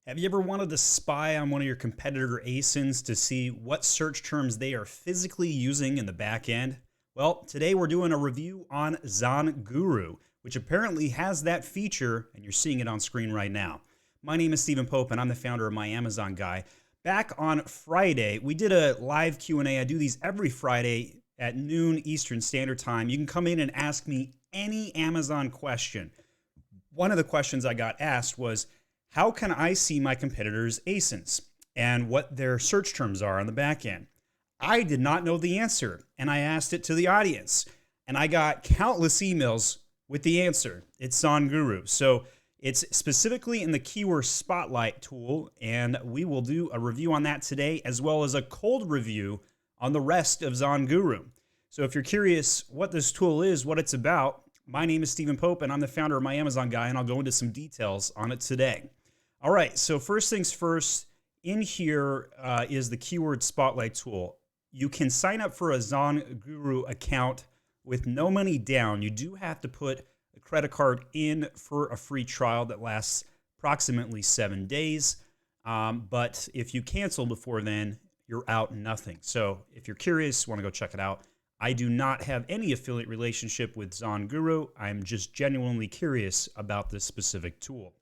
Have you ever wanted to spy on one of your competitor ASINs to see what search terms they are physically using in the back end? Well, today we're doing a review on ZonGuru, which apparently has that feature, and you're seeing it on screen right now. My name is Stephen Pope, and I'm the founder of My Amazon Guy. Back on Friday, we did a live Q&A. I do these every Friday at noon Eastern Standard Time. You can come in and ask me any Amazon question. One of the questions I got asked was, how can I see my competitors' ASINs and what their search terms are on the back end? I did not know the answer, and I asked it to the audience, and I got countless emails with the answer. It's ZonGuru. So it's specifically in the keyword spotlight tool, and we will do a review on that today, as well as a cold review on the rest of ZonGuru. So if you're curious what this tool is, what it's about, my name is Stephen Pope, and I'm the founder of My Amazon Guy, and I'll go into some details on it today. All right, so first things first, in here is the keyword spotlight tool. You can sign up for a ZonGuru account with no money down. You do have to put a credit card in for a free trial that lasts approximately 7 days. But if you cancel before then, you're out nothing. So if you're curious, want to go check it out. I do not have any affiliate relationship with ZonGuru. I'm just genuinely curious about this specific tool.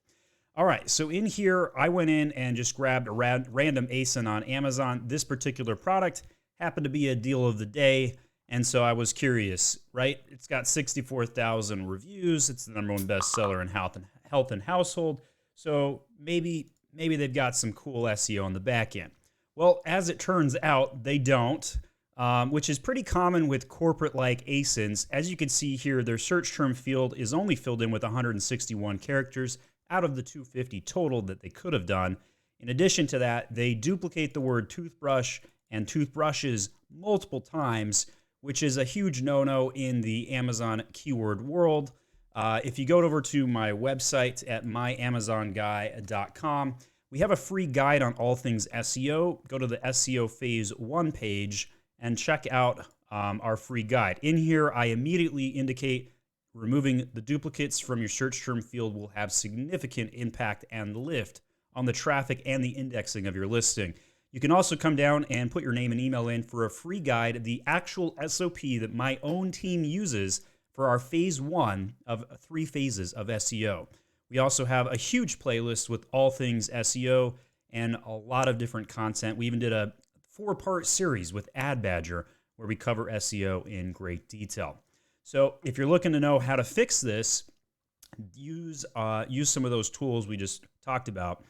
All right, so in here, I went in and just grabbed a random ASIN on Amazon. This particular product happened to be a deal of the day, and so I was curious, right? It's got 64,000 reviews. It's the #1 bestseller in health and household. So maybe they've got some cool SEO on the back end. Well, as it turns out, they don't, which is pretty common with corporate-like ASINs. As you can see here, their search term field is only filled in with 161 characters out of the 250 total that they could have done. In addition to that, they duplicate the word toothbrush and toothbrushes multiple times, which is a huge no-no in the Amazon keyword world. If you go over to my website at myamazonguy.com, we have a free guide on all things SEO. Go to the SEO Phase 1 page and check out our free guide. In here, I immediately indicate removing the duplicates from your search term field will have significant impact and lift on the traffic and the indexing of your listing. You can also come down and put your name and email in for a free guide, the actual SOP that my own team uses for our phase 1 of 3 phases of SEO. We also have a huge playlist with all things SEO and a lot of different content. We even did a 4-part series with Ad Badger where we cover SEO in great detail. So if you're looking to know how to fix this, use some of those tools we just talked about.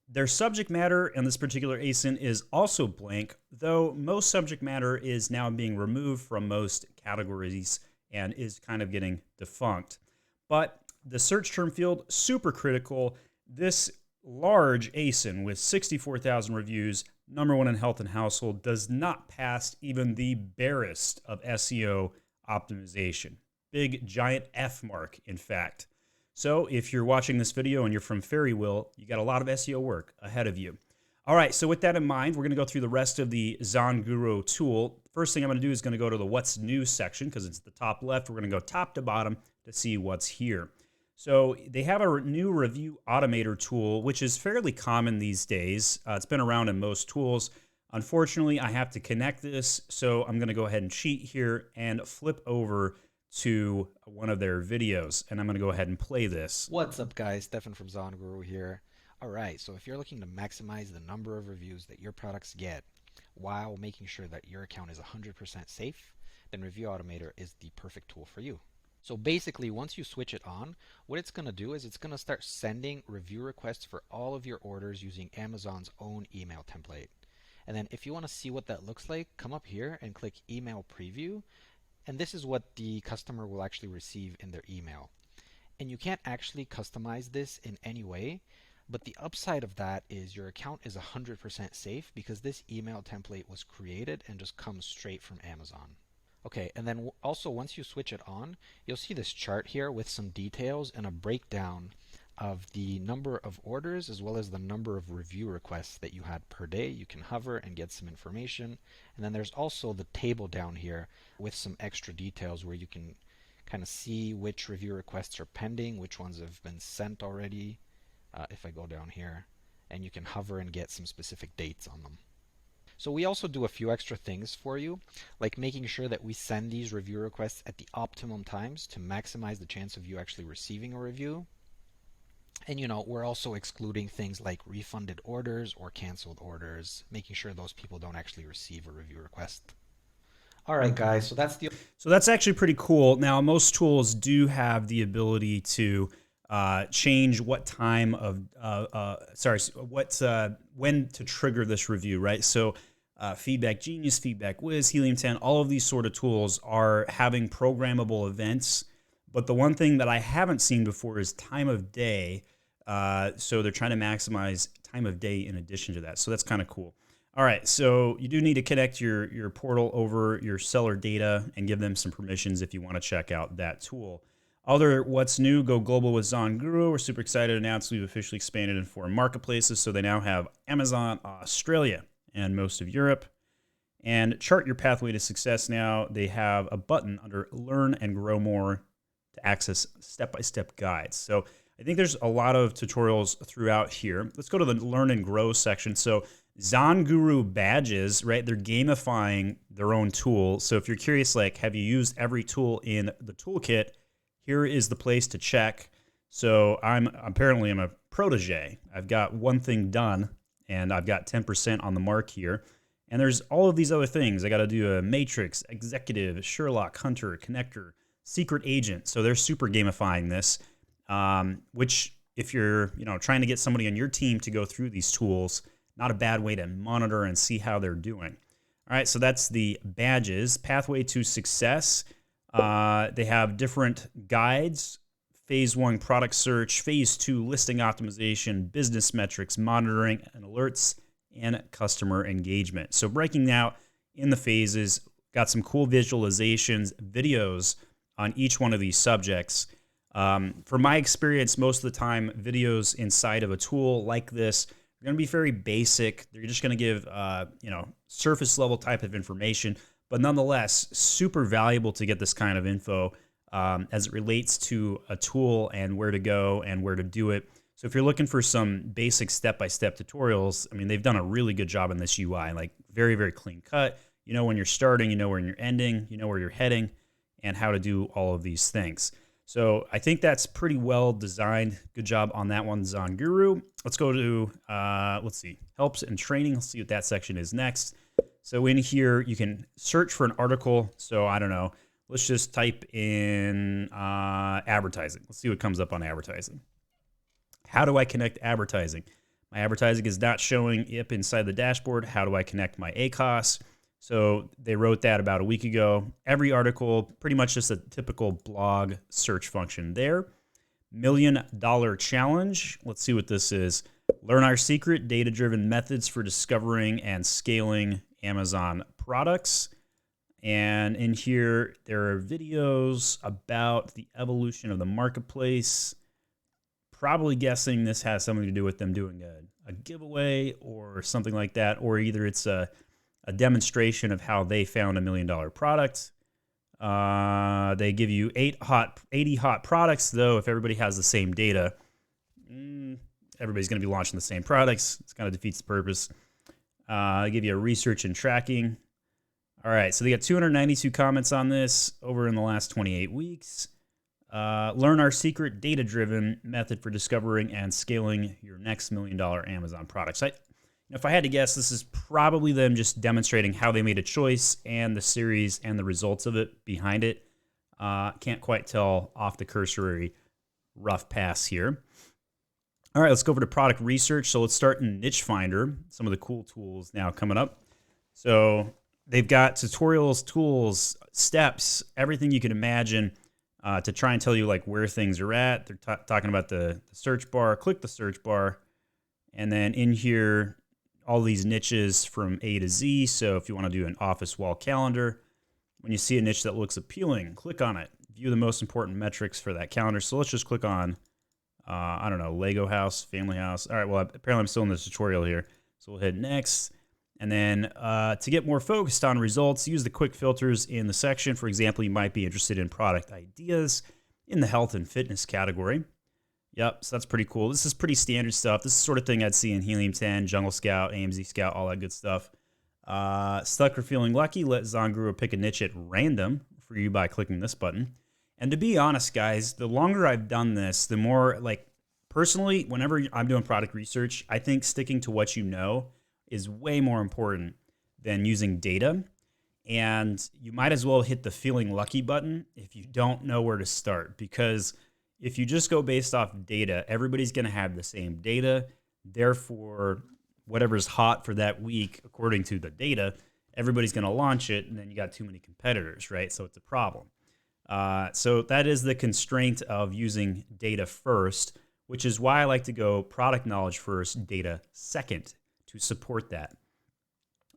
Their subject matter in this particular ASIN is also blank, though most subject matter is now being removed from most categories and is kind of getting defunct. But the search term field, supercritical, this large ASIN with 64,000 reviews, #1 in health and household, does not pass even the barest of SEO optimization. Big, giant F mark, in fact. So if you're watching this video and you're from Fairyville, you got a lot of SEO work ahead of you. All right, so with that in mind, we're going to go through the rest of the ZonGuru tool. First thing I'm going to do is going to go to the What's New section because it's the top left. We're going to go top to bottom to see what's here. So they have a new review automator tool, which is fairly common these days. It's been around in most tools. Unfortunately, I have to connect this, so I'm going to go ahead and cheat here and flip over to one of their videos, and I'm going to go ahead and play this. What's up, guys? Stefan from ZonGuru here. Alright, so if you're looking to maximize the number of reviews that your products get while making sure that your account is 100% safe, then Review Automator is the perfect tool for you. So basically, once you switch it on, what it's going to do is it's going to start sending review requests for all of your orders using Amazon's own email template. And then if you want to see what that looks like, come up here and click Email Preview. And this is what the customer will actually receive in their email. And you can't actually customize this in any way, but the upside of that is your account is 100% safe because this email template was created and just comes straight from Amazon. Okay, and then also once you switch it on, you'll see this chart here with some details and a breakdown of the number of orders as well as the number of review requests that you had per day. You can hover and get some information. And then there's also the table down here with some extra details where you can kind of see which review requests are pending, which ones have been sent already. If I go down here, and you can hover and get some specific dates on them. So we also do a few extra things for you, like making sure that we send these review requests at the optimum times to maximize the chance of you actually receiving a review. And we're also excluding things like refunded orders or canceled orders, making sure those people don't actually receive a review request. All right, guys, So that's actually pretty cool. Now, most tools do have the ability to change what time of, when to trigger this review, right? So Feedback Genius, Feedback Wiz, Helium 10, all of these sort of tools are having programmable events. But the one thing that I haven't seen before is time of day. So they're trying to maximize time of day in addition to that. So that's kind of cool. All right, so you do need to connect your portal over your seller data and give them some permissions if you want to check out that tool. Other what's new, go global with ZonGuru. We're super excited to announce we've officially expanded in 4 marketplaces. So they now have Amazon, Australia, and most of Europe. And chart your pathway to success now. They have a button under Learn and Grow More to access step-by-step guides. So I think there's a lot of tutorials throughout here. Let's go to the Learn and Grow section. So ZonGuru badges, right? They're gamifying their own tool. So if you're curious, like, have you used every tool in the toolkit? Here is the place to check. So I'm a protege. I've got one thing done, and I've got 10% on the mark here. And there's all of these other things. I got to do a matrix, executive, Sherlock, hunter, connector, secret agent. So they're super gamifying this, which if you're trying to get somebody on your team to go through these tools, not a bad way to monitor and see how they're doing. All right, so that's the badges. Pathway to success. They have different guides. Phase 1, product search. Phase 2, listing optimization, business metrics, monitoring and alerts, and customer engagement. So breaking out in the phases, got some cool visualizations, videos on each one of these subjects. From my experience, most of the time, videos inside of a tool like this are going to be very basic. They're just going to give, surface level type of information, but nonetheless, super valuable to get this kind of info as it relates to a tool and where to go and where to do it. So if you're looking for some basic step-by-step tutorials, I mean, they've done a really good job in this UI, like very, very clean cut. You know when you're starting, you know where you're ending, you know where you're heading, and how to do all of these things. So I think that's pretty well designed. Good job on that one, ZonGuru. Let's go to, helps and training. Let's see what that section is next. So in here, you can search for an article. So I don't know, let's just type in advertising. Let's see what comes up on advertising. How do I connect advertising? My advertising is not showing up inside the dashboard. How do I connect my ACOS? So they wrote that about a week ago. Every article, pretty much just a typical blog search function there. $1 Million Challenge. Let's see what this is. Learn our secret data-driven methods for discovering and scaling Amazon products. And in here, there are videos about the evolution of the marketplace. Probably guessing this has something to do with them doing a giveaway or something like that, or either it's a demonstration of how they found $1 million product. They give you 80 hot products, though. If everybody has the same data, everybody's going to be launching the same products. It kind of defeats the purpose. They give you a research and tracking. All right, so they got 292 comments on this over in the last 28 weeks. Learn our secret data-driven method for discovering and scaling your next $1 million Amazon products. If I had to guess, this is probably them just demonstrating how they made a choice and the series and the results of it behind it. Can't quite tell off the cursory rough pass here. All right, let's go over to product research. So let's start in Niche Finder, some of the cool tools now coming up. So they've got tutorials, tools, steps, everything you can imagine to try and tell you like where things are at. They're talking about the search bar. Click the search bar. And then in here, all these niches from A to Z. So if you want to do an office wall calendar, when you see a niche that looks appealing, click on it. View the most important metrics for that calendar. So let's just click on, Lego house, family house. All right, well, apparently I'm still in this tutorial here. So we'll hit next. And then to get more focused on results, use the quick filters in the section. For example, you might be interested in product ideas in the health and fitness category. Yep, so that's pretty cool. This is pretty standard stuff. This is the sort of thing I'd see in Helium 10, Jungle Scout, AMZ Scout, all that good stuff. Stuck or feeling lucky, let ZonGuru pick a niche at random for you by clicking this button. And to be honest, guys, the longer I've done this, the more, like, personally, whenever I'm doing product research, I think sticking to what you know is way more important than using data. And you might as well hit the feeling lucky button if you don't know where to start, because if you just go based off data, everybody's going to have the same data. Therefore, whatever's hot for that week, according to the data, everybody's going to launch it, and then you got too many competitors, right? So it's a problem. So that is the constraint of using data first, which is why I like to go product knowledge first, data second to support that.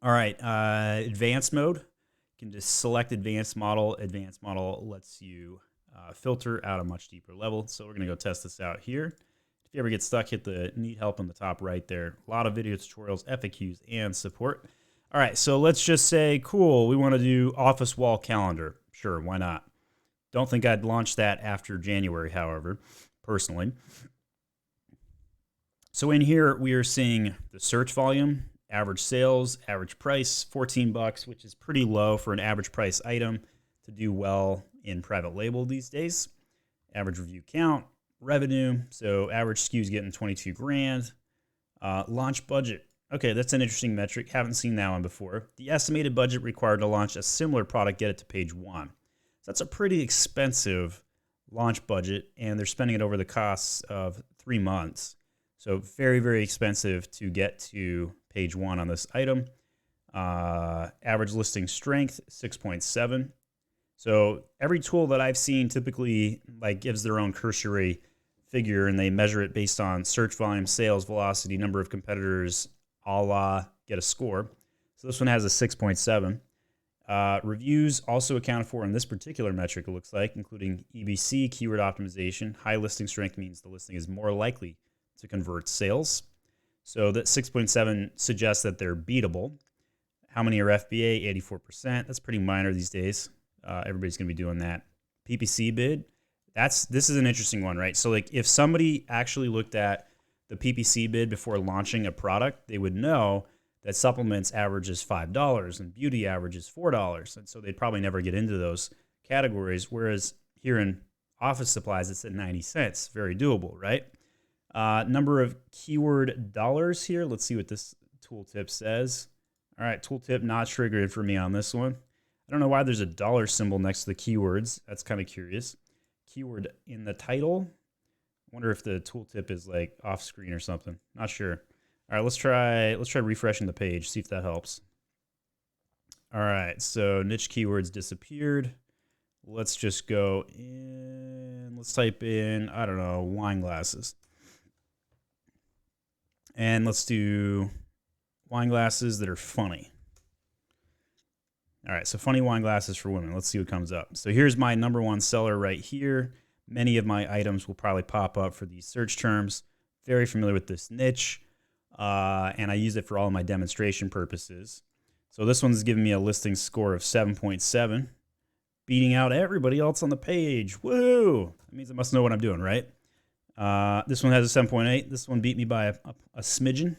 All right, advanced mode. You can just select advanced model. Advanced model lets you filter out a much deeper level. So we're going to go test this out here. If you ever get stuck, hit the need help on the top right there. A lot of video tutorials, FAQs, and support. All right, so let's just say, cool, we want to do office wall calendar. Sure, why not? Don't think I'd launch that after January, however, personally. So in here, we are seeing the search volume, average sales, average price, $14, which is pretty low for an average price item to do well in private label these days. Average review count, revenue. So average SKUs getting 22 grand. Launch budget. Okay, that's an interesting metric. Haven't seen that one before. The estimated budget required to launch a similar product, get it to page 1. So that's a pretty expensive launch budget, and they're spending it over the costs of 3 months. So very, very expensive to get to page 1 on this item. Average listing strength, 6.7. So every tool that I've seen typically like gives their own cursory figure, and they measure it based on search volume, sales velocity, number of competitors, a la get a score. So this one has a 6.7. Reviews also accounted for in this particular metric, it looks like, including EBC, keyword optimization. High listing strength means the listing is more likely to convert sales. So that 6.7 suggests that they're beatable. How many are FBA? 84%. That's pretty minor these days. Everybody's going to be doing that. PPC bid. This is an interesting one, right? So like if somebody actually looked at the PPC bid before launching a product, they would know that supplements averages $5 and beauty averages $4. And so they'd probably never get into those categories. Whereas here in office supplies, it's at 90 cents. Very doable, right? Number of keyword dollars here. Let's see what this tooltip says. All right, tooltip not triggered for me on this one. I don't know why there's a dollar symbol next to the keywords. That's kind of curious. Keyword in the title. I wonder if the tooltip is like off screen or something. Not sure. All right, let's try refreshing the page, see if that helps. All right, so niche keywords disappeared. Let's just go in. Let's type in, I don't know, wine glasses. And let's do wine glasses that are funny. All right, so funny wine glasses for women. Let's see what comes up. So here's my number one seller right here. Many of my items will probably pop up for these search terms. Very familiar with this niche, and I use it for all of my demonstration purposes. So this one's giving me a listing score of 7.7, beating out everybody else on the page. Woo! That means I must know what I'm doing, right? This one has a 7.8. This one beat me by a smidgen,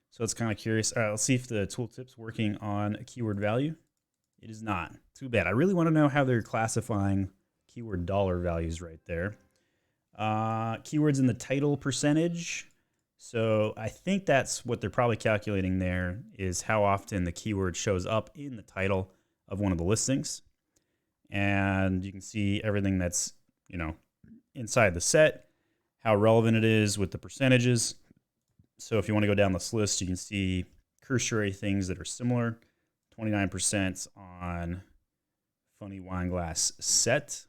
so it's kind of curious. All right, let's see if the tooltip's working on a keyword value. It is not. Too bad. I really want to know how they're classifying keyword dollar values right there. Keywords in the title percentage. So I think that's what they're probably calculating there, is how often the keyword shows up in the title of one of the listings. And you can see everything that's, inside the set, how relevant it is with the percentages. So if you want to go down this list, you can see cursory things that are similar. 29% on funny wine glass set.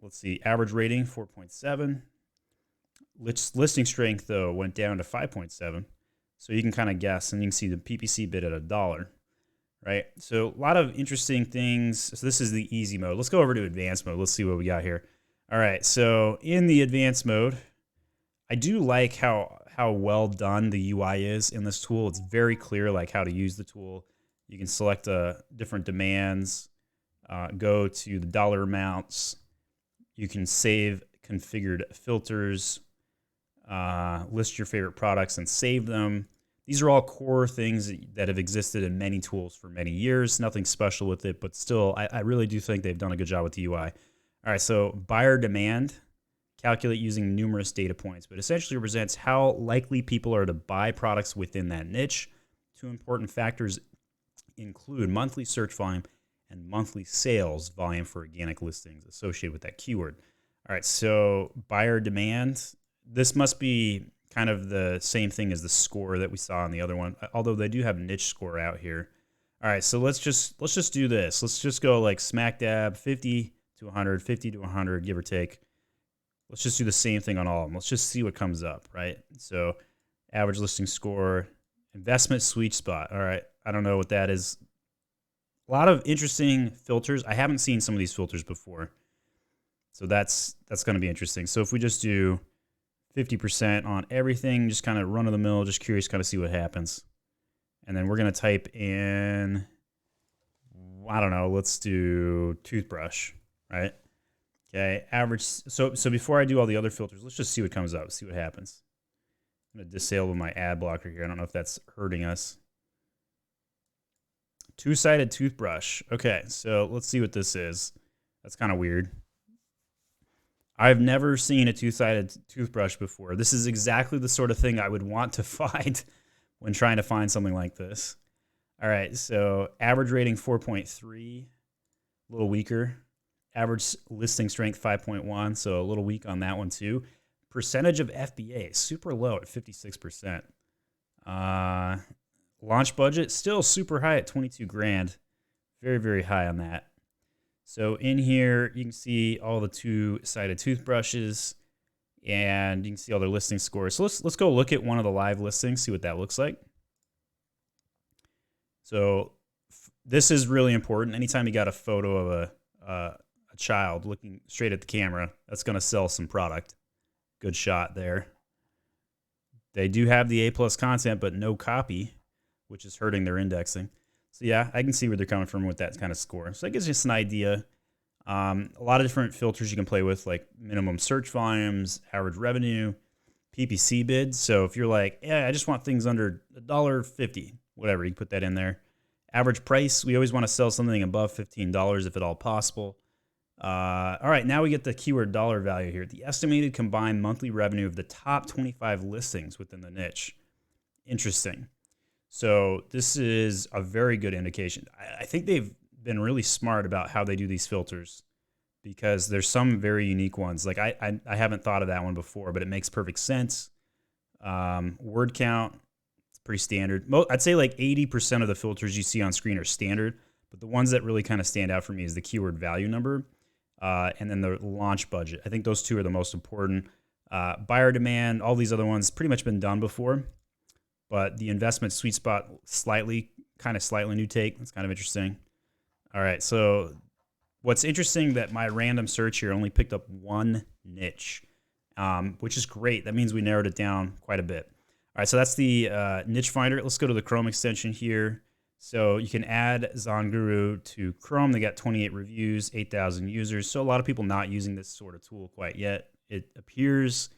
Let's see, average rating 4.7. Listing strength though went down to 5.7. So you can kind of guess, and you can see the PPC bid at $1, right? So a lot of interesting things. So this is the easy mode. Let's go over to advanced mode. Let's see what we got here. All right, so in the advanced mode, I do like how well done the UI is in this tool. It's very clear like how to use the tool. You can select different demands, go to the dollar amounts. You can save configured filters. list your favorite products and save them. These are all core things that have existed in many tools for many years. Nothing special with it, but still, I really do think they've done a good job with the UI. All right, so buyer demand, calculate using numerous data points, but essentially represents how likely people are to buy products within that niche. Two important factors include monthly search volume and monthly sales volume for organic listings associated with that keyword. All right, so buyer demand, this must be kind of the same thing as the score that we saw on the other one, although they do have niche score out here. All right, so let's just do this. Let's just go like smack dab 50 to 100, 50 to 100, give or take. Let's just do the same thing on all of them. Let's just see what comes up, right? So average listing score, investment sweet spot. All right, I don't know what that is. A lot of interesting filters. I haven't seen some of these filters before. So that's going to be interesting. So if we just do 50% on everything, just kind of run of the mill, just curious, kind of see what happens. And then we're going to type in, I don't know, let's do toothbrush, right? Okay, average. So before I do all the other filters, let's just see what comes up, see what happens. I'm going to disable my ad blocker here. I don't know if that's hurting us. Two-sided toothbrush. Okay, so let's see what this is. That's kind of weird. I've never seen a two-sided toothbrush before. This is exactly the sort of thing I would want to find when trying to find something like this. All right, so average rating 4.3, a little weaker. Average listing strength 5.1, so a little weak on that one too. Percentage of FBA, super low at 56%. Launch budget, still super high at 22 grand. Very, very high on that. So in here, you can see all the two-sided toothbrushes, and you can see all their listing scores. So let's go look at one of the live listings, see what that looks like. So this is really important. Anytime you got a photo of a child looking straight at the camera, that's going to sell some product. Good shot there. They do have the A+ content, but no copy, which is hurting their indexing. So yeah, I can see where they're coming from with that kind of score. So that gives you just an idea. A lot of different filters you can play with, like minimum search volumes, average revenue, PPC bids. So if you're like, yeah, I just want things under $1.50, whatever, you can put that in there. Average price, we always want to sell something above $15 if at all possible. All right, now we get the keyword dollar value here. The estimated combined monthly revenue of the top 25 listings within the niche. Interesting. So this is a very good indication. I think they've been really smart about how they do these filters, because there's some very unique ones. Like I haven't thought of that one before, but it makes perfect sense. Word count, it's pretty standard. I'd say like 80% of the filters you see on screen are standard, but the ones that really kind of stand out for me is the keyword value number and then the launch budget. I think those two are the most important. Buyer demand, all these other ones pretty much been done before. But the investment sweet spot, slightly new take. That's kind of interesting. All right, so what's interesting that my random search here only picked up one niche, which is great. That means we narrowed it down quite a bit. All right, so that's the niche finder. Let's go to the Chrome extension here. So you can add ZonGuru to Chrome. They got 28 reviews, 8,000 users. So a lot of people not using this sort of tool quite yet. It appears...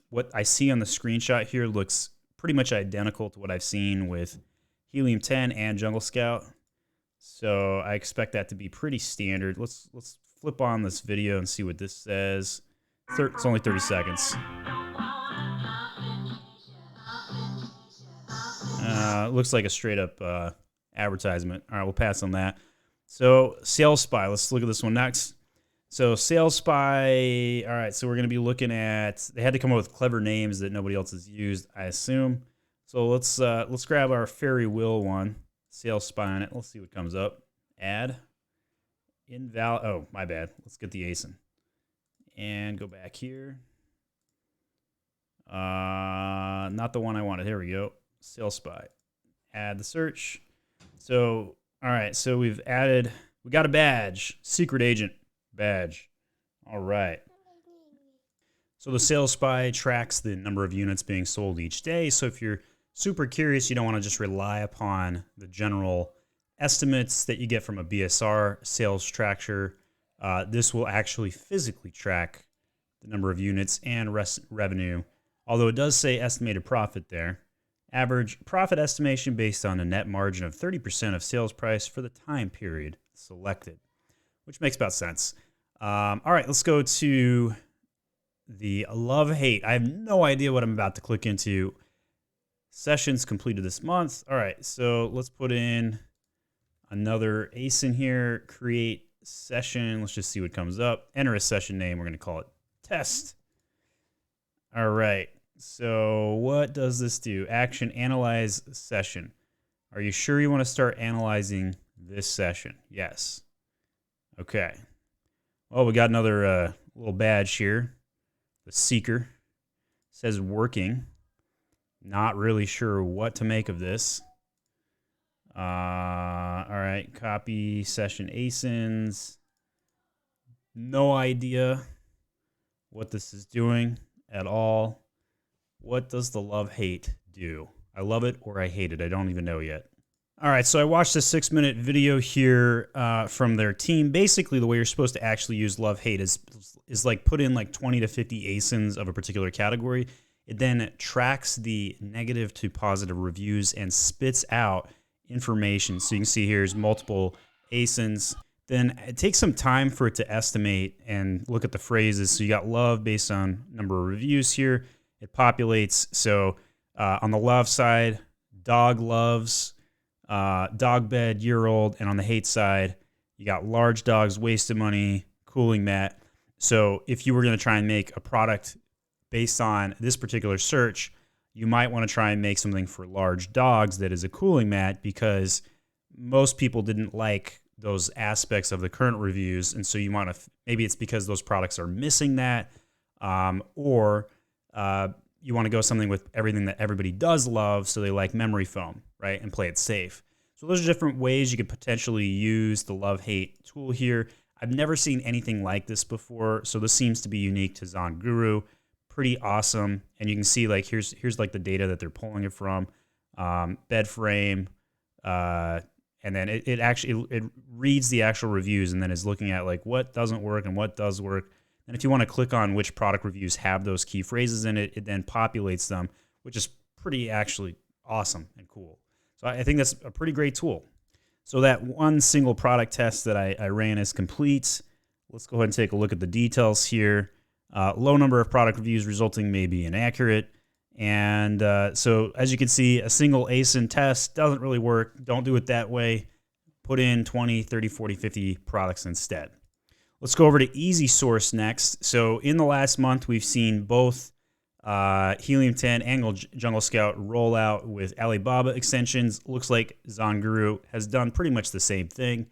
what I see on the screenshot here looks pretty much identical to what I've seen with Helium 10 and Jungle Scout. So I expect that to be pretty standard. Let's flip on this video and see what this says. It's only 30 seconds. Looks like a straight up advertisement. All right, we'll pass on that. So Sales Spy, let's look at this one next. So Sales Spy, all right, so we're going to be looking at, they had to come up with clever names that nobody else has used, I assume. So let's grab our Fairy Will one, Sales Spy on it. Let's see what comes up. Add. Invalid. Oh, my bad. Let's get the ASIN. And go back here. Not the one I wanted. Here we go. Sales Spy. Add the search. So, all right, so we got a badge, secret agent badge. All right. So the Sales Spy tracks the number of units being sold each day. So if you're super curious, you don't want to just rely upon the general estimates that you get from a BSR sales tracker. This will actually physically track the number of units, and revenue. Although it does say estimated profit there. Average profit estimation based on a net margin of 30% of sales price for the time period selected, which makes about sense. All right, let's go to the love-hate. I have no idea what I'm about to click into. Sessions completed this month. All right, so let's put in another ASIN here. Create session. Let's just see what comes up. Enter a session name. We're going to call it test. All right. So what does this do? Action, analyze session. Are you sure you want to start analyzing this session? Yes. Okay. Well, we got another little badge here. The seeker says working. Not really sure what to make of this. All right. Copy session ASINs. No idea what this is doing at all. What does the love-hate do? I love it or I hate it. I don't even know yet. All right, so I watched a 6-minute video here from their team. Basically, the way you're supposed to actually use love-hate is like put in like 20 to 50 ASINs of a particular category. It then tracks the negative to positive reviews and spits out information. So you can see here's multiple ASINs. Then it takes some time for it to estimate and look at the phrases. So you got love based on number of reviews here. It populates. So on the love side, dog loves, dog bed, year-old. And on the hate side, you got large dogs, wasted money, cooling mat. So if you were going to try and make a product based on this particular search, you might want to try and make something for large dogs that is a cooling mat because most people didn't like those aspects of the current reviews. And so you want to, maybe it's because those products are missing that, or you want to go something with everything that everybody does love, so they like memory foam, right, and play it safe. So those are different ways you could potentially use the love-hate tool here. I've never seen anything like this before, so this seems to be unique to ZonGuru. Pretty awesome, and you can see like here's like the data that they're pulling it from, bed frame, and then it actually reads the actual reviews and then is looking at like what doesn't work and what does work. And if you want to click on which product reviews have those key phrases in it, it then populates them, which is pretty actually awesome and cool. So I think that's a pretty great tool. So that one single product test that I ran is complete. Let's go ahead and take a look at the details here. Low number of product reviews resulting may be inaccurate. And so as you can see, a single ASIN test doesn't really work. Don't do it that way. Put in 20, 30, 40, 50 products instead. Let's go over to Easy Source next. So in the last month, we've seen both Helium 10 and Jungle Scout roll out with Alibaba extensions. Looks like ZonGuru has done pretty much the same thing.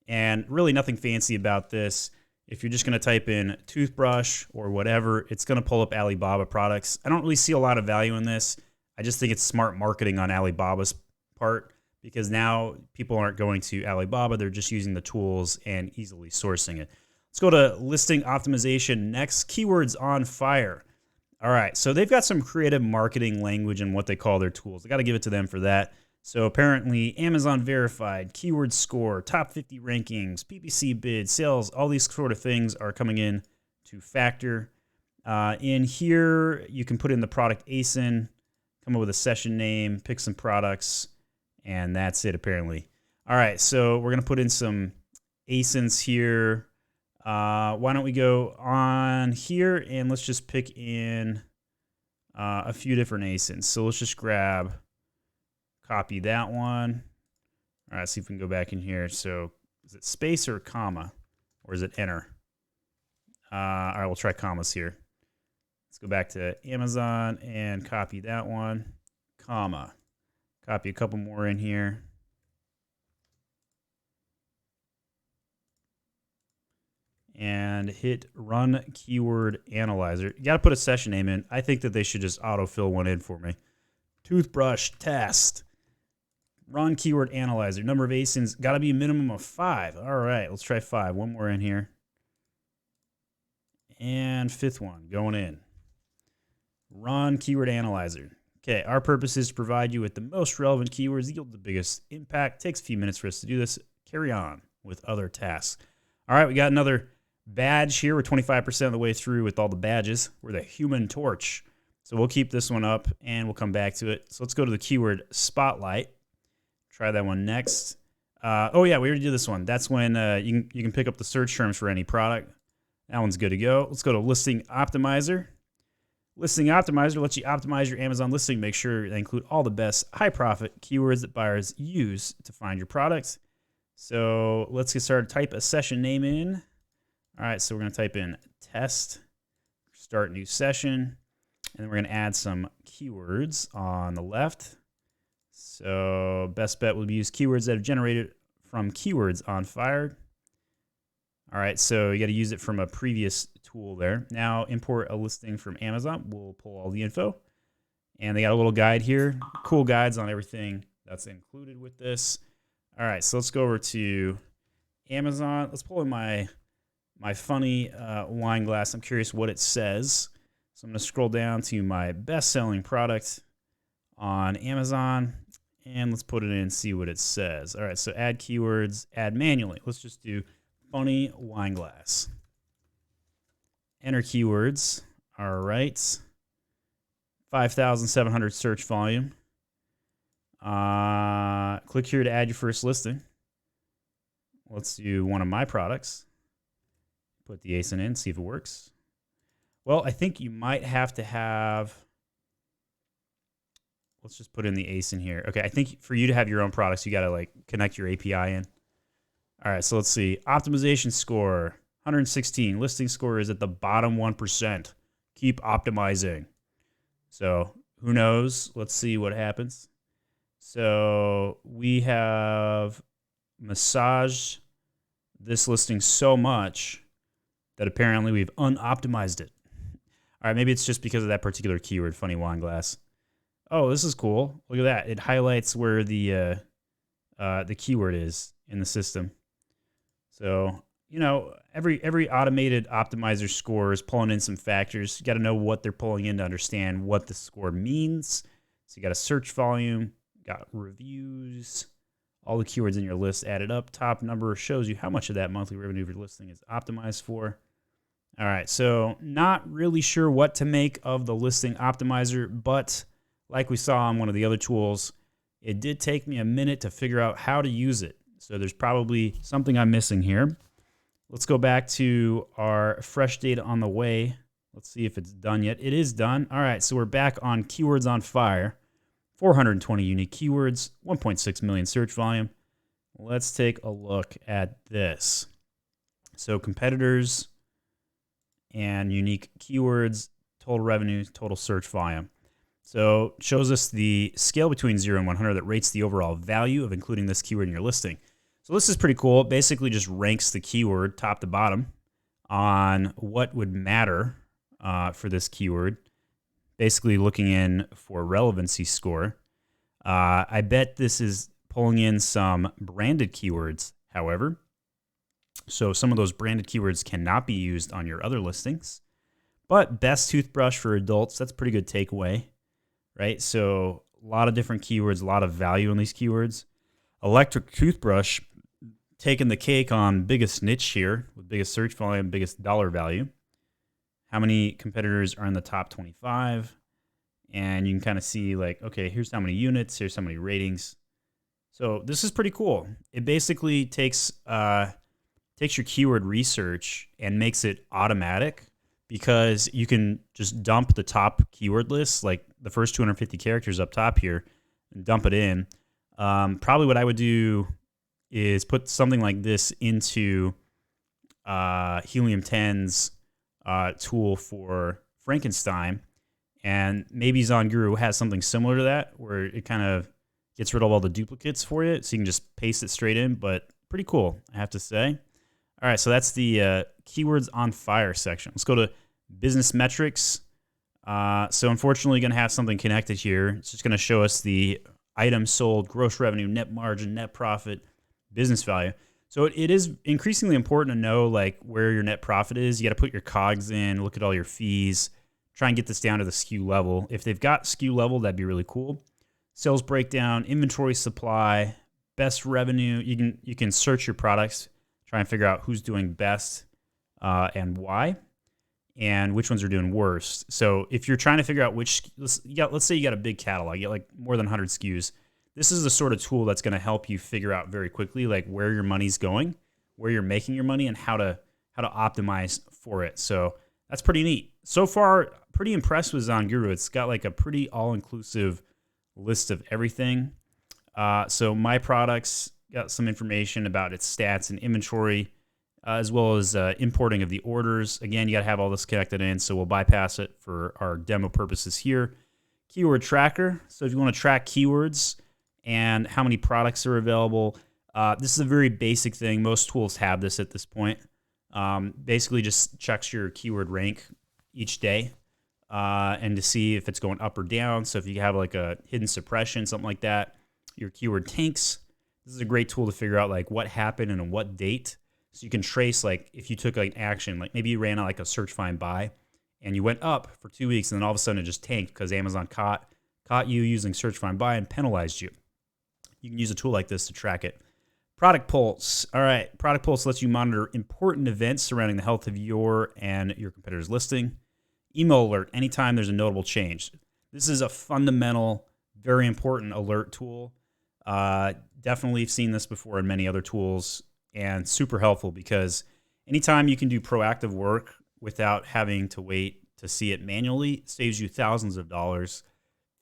And really nothing fancy about this. If you're just going to type in toothbrush or whatever, it's going to pull up Alibaba products. I don't really see a lot of value in this. I just think it's smart marketing on Alibaba's part because now people aren't going to Alibaba. They're just using the tools and easily sourcing it. Let's go to listing optimization next. Keywords on fire. All right, so they've got some creative marketing language in what they call their tools. I got to give it to them for that. So apparently Amazon verified, keyword score, top 50 rankings, PPC bid, sales, all these sort of things are coming in to factor. In here, you can put in the product ASIN, come up with a session name, pick some products, and that's it apparently. All right, so we're going to put in some ASINs here. Why don't we go on here and let's just pick in a few different ASINs. So let's just copy that one. All right, see if we can go back in here. So is it space or comma, or is it enter? All right, we'll try commas here. Let's go back to Amazon and copy that one, comma. Copy a couple more in here. And hit run keyword analyzer. You got to put a session name in. I think that they should just autofill one in for me. Toothbrush test. Run keyword analyzer. Number of ASINs got to be a minimum of 5. All right, let's try 5. One more in here. And 5th one going in. Run keyword analyzer. Okay, our purpose is to provide you with the most relevant keywords, yield the biggest impact. Takes a few minutes for us to do this. Carry on with other tasks. All right, we got another badge here. We're 25% of the way through with all the badges. We're the Human Torch. So we'll keep this one up and we'll come back to it. So let's go to the keyword Spotlight. Try that one next. Oh yeah, we already did this one. That's when you can pick up the search terms for any product. That one's good to go. Let's go to Listing Optimizer. Listing Optimizer lets you optimize your Amazon listing. Make sure they include all the best high-profit keywords that buyers use to find your products. So let's get started. Type a session name in. All right, so we're going to type in test, start new session, and then we're going to add some keywords on the left. So best bet would be use keywords that have generated from keywords on Fired. All right, so you got to use it from a previous tool there. Now import a listing from Amazon. We'll pull all the info. And they got a little guide here. Cool guides on everything that's included with this. All right, so let's go over to Amazon. Let's pull in my funny wine glass. I'm curious what it says. So I'm going to scroll down to my best-selling product on Amazon. And let's put it in and see what it says. All right, so add keywords, add manually. Let's just do funny wine glass. Enter keywords. All right. 5,700 search volume. Click here to add your first listing. Let's do one of my products. Put the ASIN in, see if it works. Well, I think you might have to have... Let's just put in the ASIN here. Okay, I think for you to have your own products, you got to like connect your API in. All right, so let's see. Optimization score, 116. Listing score is at the bottom 1%. Keep optimizing. So who knows? Let's see what happens. So we have massaged this listing so much that apparently we've unoptimized it. All right, maybe it's just because of that particular keyword, funny wine glass. Oh, this is cool. Look at that. It highlights where the keyword is in the system. So, you know, every automated optimizer score is pulling in some factors. You got to know what they're pulling in to understand what the score means. So you got a search volume, got reviews, all the keywords in your list added up. Top number shows you how much of that monthly revenue of your listing is optimized for. All right, so not really sure what to make of the listing optimizer, but like we saw on one of the other tools, it did take me a minute to figure out how to use it. So there's probably something I'm missing here. Let's go back to our fresh data on the way. Let's see if it's done yet. It is done. All right, so we're back on Keywords on Fire. 420 unique keywords, 1.6 million search volume. Let's take a look at this. So competitors and unique keywords, total revenue, total search volume. So it shows us the scale between 0 and 100 that rates the overall value of including this keyword in your listing. So this is pretty cool. It basically just ranks the keyword top to bottom on what would matter for this keyword, basically looking in for relevancy score. I bet this is pulling in some branded keywords, however. So some of those branded keywords cannot be used on your other listings. But best toothbrush for adults, that's a pretty good takeaway, right? So a lot of different keywords, a lot of value in these keywords. Electric toothbrush, taking the cake on biggest niche here, with biggest search volume, biggest dollar value. How many competitors are in the top 25? And you can kind of see like, okay, here's how many units, here's how many ratings. So this is pretty cool. It basically takes your keyword research and makes it automatic, because you can just dump the top keyword list, like the first 250 characters up top here, and dump it in. Probably what I would do is put something like this into Helium 10's tool for Frankenstein, and maybe ZonGuru has something similar to that, where it kind of gets rid of all the duplicates for you, so you can just paste it straight in, but pretty cool, I have to say. All right, so that's the Keywords on Fire section. Let's go to Business Metrics. So unfortunately, going to have something connected here. It's just going to show us the items sold, gross revenue, net margin, net profit, business value. So it is increasingly important to know like where your net profit is. You got to put your COGS in, look at all your fees, try and get this down to the SKU level. If they've got SKU level, that'd be really cool. Sales breakdown, inventory supply, best revenue. You can search your products, try and figure out who's doing best and why, and which ones are doing worse. So if you're trying to figure out which, let's say you got a big catalog, you got like more than 100 SKUs. This is the sort of tool that's going to help you figure out very quickly like where your money's going, where you're making your money, and how to optimize for it. So that's pretty neat. So far, pretty impressed with ZonGuru. It's got like a pretty all-inclusive list of everything. So my products got some information about its stats and inventory, as well as importing of the orders. Again, you got to have all this connected in, so we'll bypass it for our demo purposes here. Keyword tracker. So if you want to track keywords and how many products are available, this is a very basic thing. Most tools have this at this point. Basically just checks your keyword rank each day and to see if it's going up or down. So if you have like a hidden suppression, something like that, your keyword tanks. This is a great tool to figure out like what happened and on what date. So you can trace like if you took like action, like maybe you ran out like a search find buy and you went up for 2 weeks and then all of a sudden it just tanked because Amazon caught you using search find buy and penalized you. You can use a tool like this to track it. Product Pulse. All right, Product Pulse lets you monitor important events surrounding the health of your and your competitor's listing. Email alert, anytime there's a notable change. This is a fundamental, very important alert tool. Definitely seen this before in many other tools, and super helpful because anytime you can do proactive work without having to wait to see it manually, saves you thousands of dollars.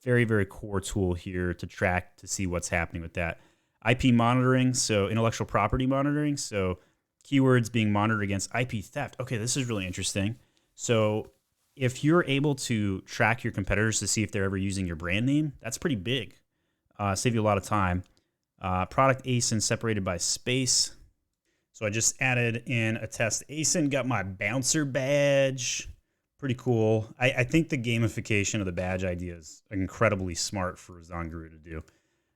Very, very core tool here to track to see what's happening with that. IP monitoring, so intellectual property monitoring, so keywords being monitored against IP theft. Okay, this is really interesting. So if you're able to track your competitors to see if they're ever using your brand name, that's pretty big. Save you a lot of time. Product ASIN separated by space. So I just added in a test ASIN, got my bouncer badge. Pretty cool. I think the gamification of the badge idea is incredibly smart for ZonGuru to do.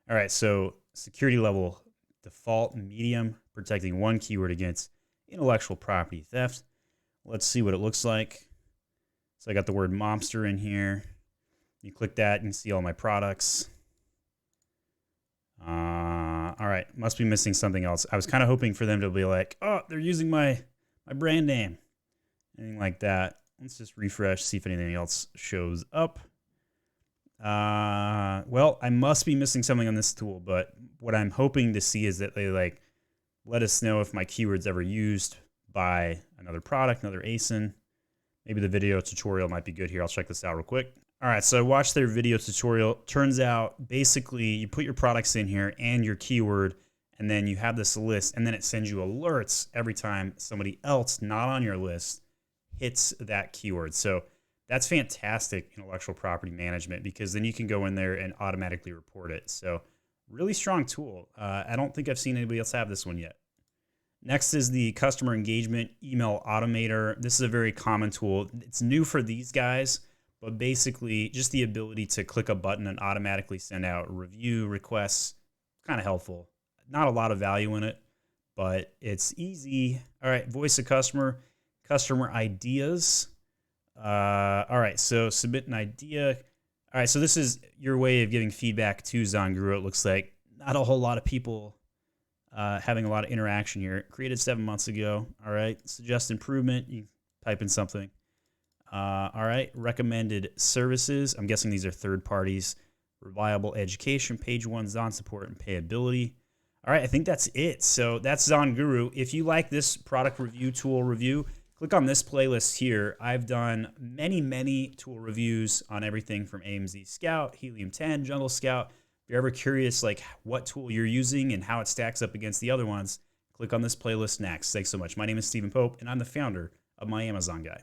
All right, so security level default medium, protecting one keyword against intellectual property theft. Let's see what it looks like. So I got the word Momster in here. You click that, you can see all my products. All right, must be missing something else. I was kind of hoping for them to be like, oh, they're using my brand name. Anything like that. Let's just refresh, see if anything else shows up. Well, I must be missing something on this tool, but what I'm hoping to see is that they like let us know if my keyword's ever used by another product, another ASIN. Maybe the video tutorial might be good here. I'll check this out real quick. All right, so I watched their video tutorial. Turns out basically you put your products in here and your keyword, and then you have this list, and then it sends you alerts every time somebody else not on your list hits that keyword. So that's fantastic intellectual property management because then you can go in there and automatically report it. So really strong tool. I don't think I've seen anybody else have this one yet. Next is the customer engagement email automator. This is a very common tool. It's new for these guys, but basically just the ability to click a button and automatically send out review requests, kind of helpful. Not a lot of value in it, but it's easy. All right, voice of customer, customer ideas. All right, so submit an idea. All right, so this is your way of giving feedback to ZonGuru. It looks like not a whole lot of people having a lot of interaction here. Created 7 months ago. All right, suggest improvement. You type in something. All right, recommended services. I'm guessing these are third parties. Reliable education, page one, Zon support and payability. All right, I think that's it. So that's ZonGuru. If you like this product review tool review, click on this playlist here. I've done many, many tool reviews on everything from AMZ Scout, Helium 10, Jungle Scout. If you're ever curious like what tool you're using and how it stacks up against the other ones, click on this playlist next. Thanks so much. My name is Stephen Pope, and I'm the founder of My Amazon Guy.